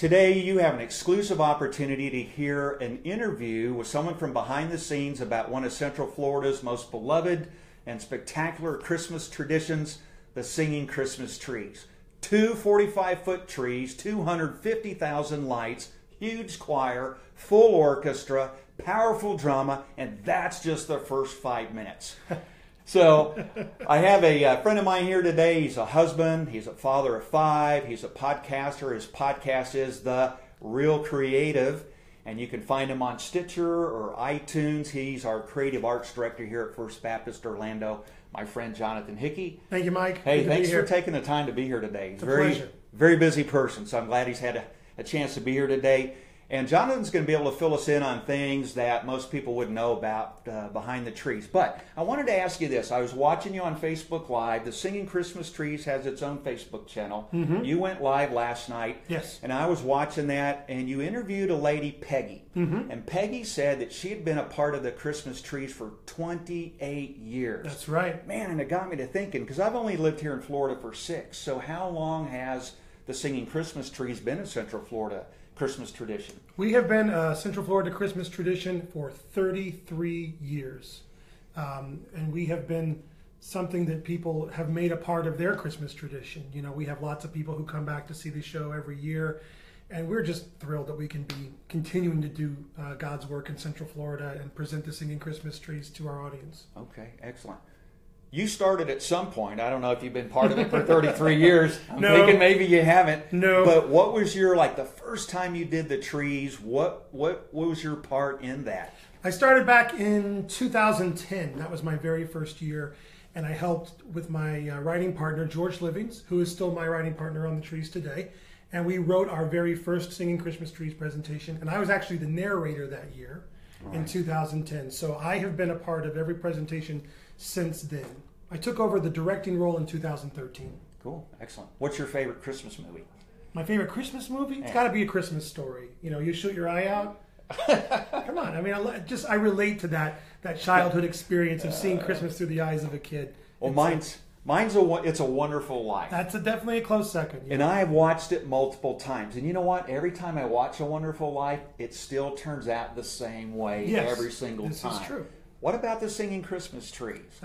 Today you have an exclusive opportunity to hear an interview with someone from behind the scenes about one of Central Florida's most beloved and spectacular Christmas traditions, the singing Christmas trees. Two 45-foot trees, 250,000 lights, huge choir, full orchestra, powerful drama, and that's just the first 5 minutes. So I have a friend of mine here today. He's a husband. He's a father of 5. He's a podcaster. His podcast is The Real Creative, and you can find him on Stitcher or iTunes. He's our creative arts director here at First Baptist Orlando, my friend Jonathan Hickey. Thank you, Mike. Hey, thanks for taking the time to be here today. It's a pleasure. Very busy person, so I'm glad he's had a chance to be here today. And Jonathan's going to be able to fill us in on things that most people wouldn't know about behind the trees. But I wanted to ask you this. I was watching you on Facebook Live. The Singing Christmas Trees has its own Facebook channel. Mm-hmm. You went live last night. Yes. And I was watching that, and you interviewed a lady, Peggy. Mm-hmm. And Peggy said that she had been a part of the Christmas trees for 28 years. That's right. Man, and it got me to thinking, because I've only lived here in Florida for 6. So how long has the Singing Christmas Trees been in Central Florida Christmas tradition? We have been a Central Florida Christmas tradition for 33 years. And we have been something that people have made a part of their Christmas tradition. You know, we have lots of people who come back to see the show every year. And we're just thrilled that we can be continuing to do God's work in Central Florida and present the Singing Christmas Trees to our audience. Okay, excellent. You started at some point. I don't know if you've been part of it for 33 years. I'm thinking maybe you haven't. No. But what was your, the first time you did the trees, what was your part in that? I started back in 2010. That was my very first year. And I helped with my writing partner, George Livings, who is still my writing partner on the trees today. And we wrote our very first Singing Christmas Trees presentation. And I was actually the narrator that year in 2010. So I have been a part of every presentation since then. I took over the directing role in 2013. Cool. Excellent. What's your favorite Christmas movie? My favorite Christmas movie? It's got to be A Christmas Story. You know, you shoot your eye out. Come on. I mean, I relate to that childhood experience of seeing Christmas through the eyes of a kid. Well, mine's It's a Wonderful Life. That's definitely a close second. Yeah. And I have watched it multiple times. And you know what? Every time I watch A Wonderful Life, it still turns out the same way every single time. This is true. What about the Singing Christmas Trees?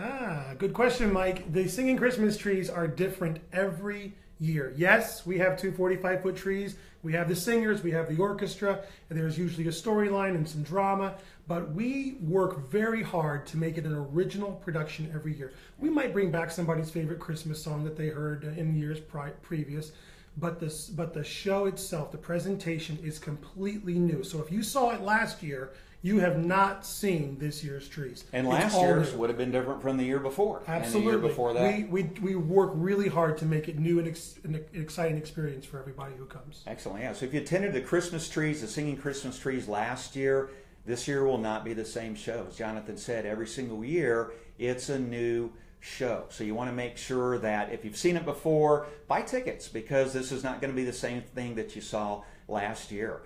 Good question, Mike. The Singing Christmas Trees are different every year. Yes, we have two 45-foot trees. We have the singers, we have the orchestra, and there's usually a storyline and some drama, but we work very hard to make it an original production every year. We might bring back somebody's favorite Christmas song that they heard in years previous, but the show itself, the presentation, is completely new. So if you saw it last year, you have not seen this year's trees. And last year's would have been different from the year before. Absolutely. And the year before that. We work really hard to make it new and an exciting experience for everybody who comes. Excellent. Yeah. So if you attended the Christmas trees, the Singing Christmas Trees last year, this year will not be the same show. As Jonathan said, every single year it's a new show. So you want to make sure that if you've seen it before, buy tickets, because this is not going to be the same thing that you saw last year.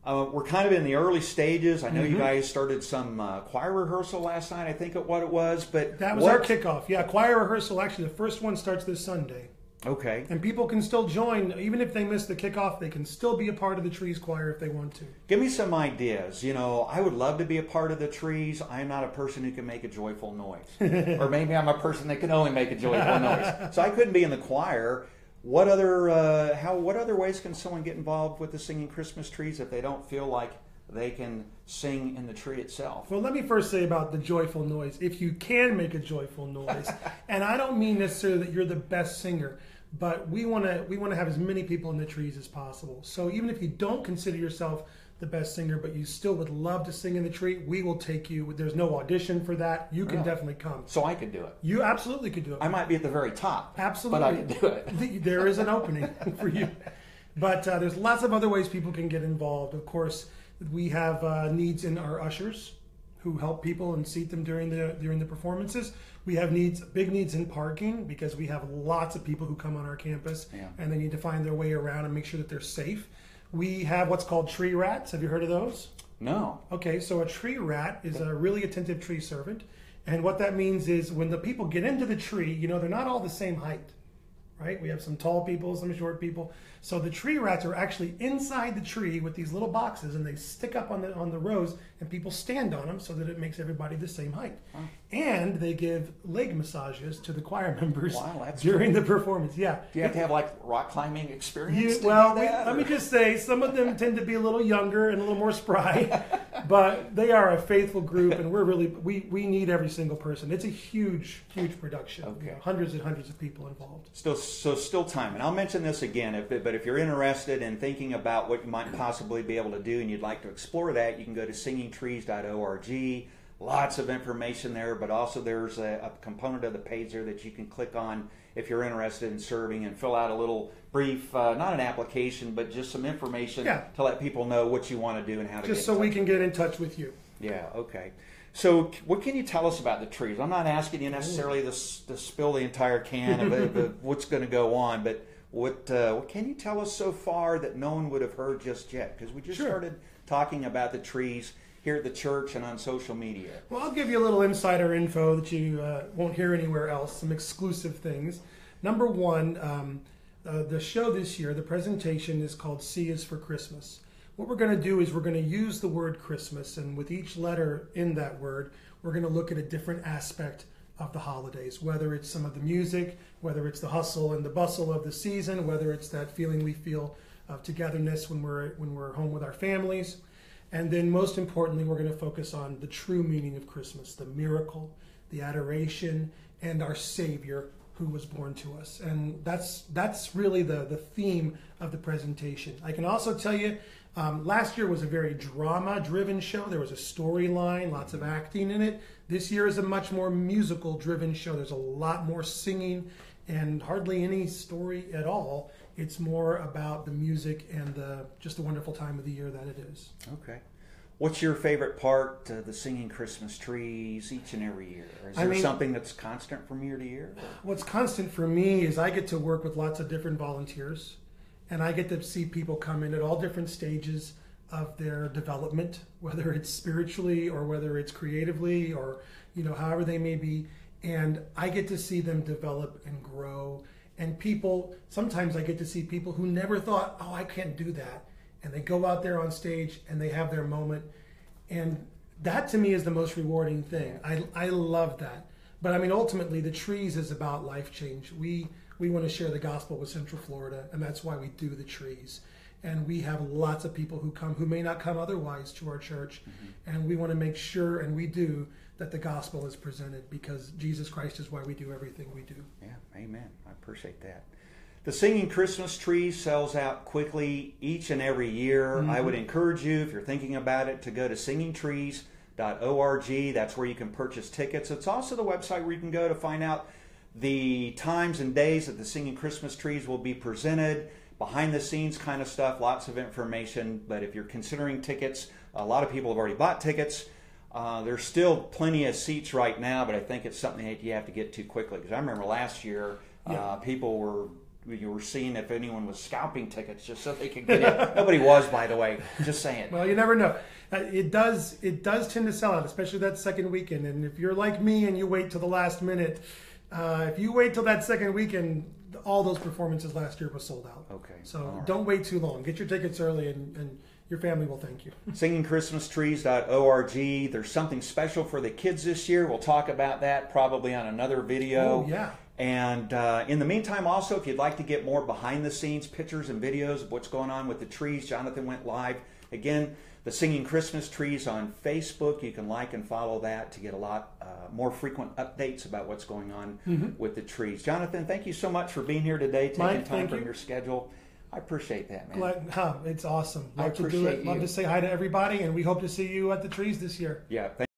We're kind of in the early stages. I know you guys started some choir rehearsal last night, I think what it was. But that was our kickoff. Yeah, choir rehearsal. Actually, the first one starts this Sunday. Okay. And people can still join. Even if they miss the kickoff, they can still be a part of the Trees Choir if they want to. Give me some ideas. You know, I would love to be a part of the trees. I'm not a person who can make a joyful noise. Or maybe I'm a person that can only make a joyful noise. So I couldn't be in the choir. What other ways can someone get involved with the Singing Christmas Trees if they don't feel like they can sing in the tree itself? Well, let me first say about the joyful noise. If you can make a joyful noise, and I don't mean necessarily that you're the best singer, but we want to have as many people in the trees as possible. So even if you don't consider yourself the best singer, but you still would love to sing in the tree, we will take you. There's no audition for that. You can definitely come. So I could do it. You absolutely could do it. I might be at the very top. Absolutely. But I could do it. There is an opening for you. But there's lots of other ways people can get involved. Of course, we have needs in our ushers who help people and seat them during the performances. We have big needs in parking, because we have lots of people who come on our campus and they need to find their way around and make sure that they're safe. We have what's called tree rats. Have you heard of those? No. Okay, so a tree rat is a really attentive tree servant. And what that means is when the people get into the tree, you know, they're not all the same height. right? We have some tall people, some short people. So the tree rats are actually inside the tree with these little boxes, and they stick up on the rows, and people stand on them so that it makes everybody the same height. Wow. And they give leg massages to the choir members during the performance. Yeah. Do you have to have like rock climbing experience? Let me just say, some of them tend to be a little younger and a little more spry, but they are a faithful group, and we need every single person. It's a huge production. Okay. You know, hundreds and hundreds of people involved. Still time, and I'll mention this again. But if you're interested in thinking about what you might possibly be able to do, and you'd like to explore that, you can go to singingtrees.org. Lots of information there, but also there's a component of the page there that you can click on if you're interested in serving, and fill out a little brief, not an application, but just some information to let people know what you want to do and how to just so we can get in touch with you. Yeah, okay. So what can you tell us about the trees? I'm not asking you necessarily to spill the entire can of what's going to go on, but what can you tell us so far that no one would have heard just yet? Because we just started talking about the trees here at the church and on social media. Well, I'll give you a little insider info that you won't hear anywhere else, some exclusive things. Number one, the show this year, the presentation is called C is for Christmas. What we're going to do is we're going to use the word Christmas, and with each letter in that word, we're going to look at a different aspect of the holidays, whether it's some of the music, whether it's the hustle and the bustle of the season, whether it's that feeling we feel of togetherness when we're home with our families. And then most importantly, we're going to focus on the true meaning of Christmas, the miracle, the adoration, and our Savior who was born to us. And that's really the theme of the presentation. I can also tell you, last year was a very drama-driven show. There was a storyline, lots of acting in it. This year is a much more musical-driven show. There's a lot more singing and hardly any story at all. It's more about the music and just the wonderful time of the year that it is. Okay. What's your favorite part, the singing Christmas trees each and every year? Is there something that's constant from year to year? What's constant for me is I get to work with lots of different volunteers, and I get to see people come in at all different stages of their development, whether it's spiritually or whether it's creatively or however they may be. And I get to see them develop and grow. And sometimes I get to see people who never thought, oh, I can't do that. And they go out there on stage and they have their moment. And that to me is the most rewarding thing. I love that. But ultimately the trees is about life change. We want to share the gospel with Central Florida, and that's why we do the trees. And we have lots of people who come who may not come otherwise to our church. Mm-hmm. And we want to make sure, and we do, that the gospel is presented, because Jesus Christ is why we do everything we do. Yeah, amen. I appreciate that. The Singing Christmas Tree sells out quickly each and every year. Mm-hmm. I would encourage you, if you're thinking about it, to go to singingtrees.org. That's where you can purchase tickets. It's also the website where you can go to find out the times and days that the Singing Christmas Trees will be presented, behind the scenes kind of stuff, lots of information. But if you're considering tickets, a lot of people have already bought tickets. There's still plenty of seats right now, but I think it's something that you have to get to quickly. Because I remember last year, you were seeing if anyone was scalping tickets just so they could get in. Nobody was, by the way. Just saying. Well, you never know. It does tend to sell out, especially that second weekend. And if you're like me and you wait till the last minute, if you wait till that second weekend, all those performances last year were sold out. Okay. So don't wait too long. Get your tickets early, and your family will thank you. SingingChristmasTrees.org. There's something special for the kids this year. We'll talk about that probably on another video. Oh, yeah. And in the meantime, also, if you'd like to get more behind-the-scenes pictures and videos of what's going on with the trees, Jonathan went live. Again, the Singing Christmas Trees on Facebook. You can like and follow that to get a lot more frequent updates about what's going on with the trees. Jonathan, thank you so much for being here today, taking time from your schedule. I appreciate that, man. It's awesome. Love to do it. Love to say hi to everybody, and we hope to see you at the trees this year. Yeah.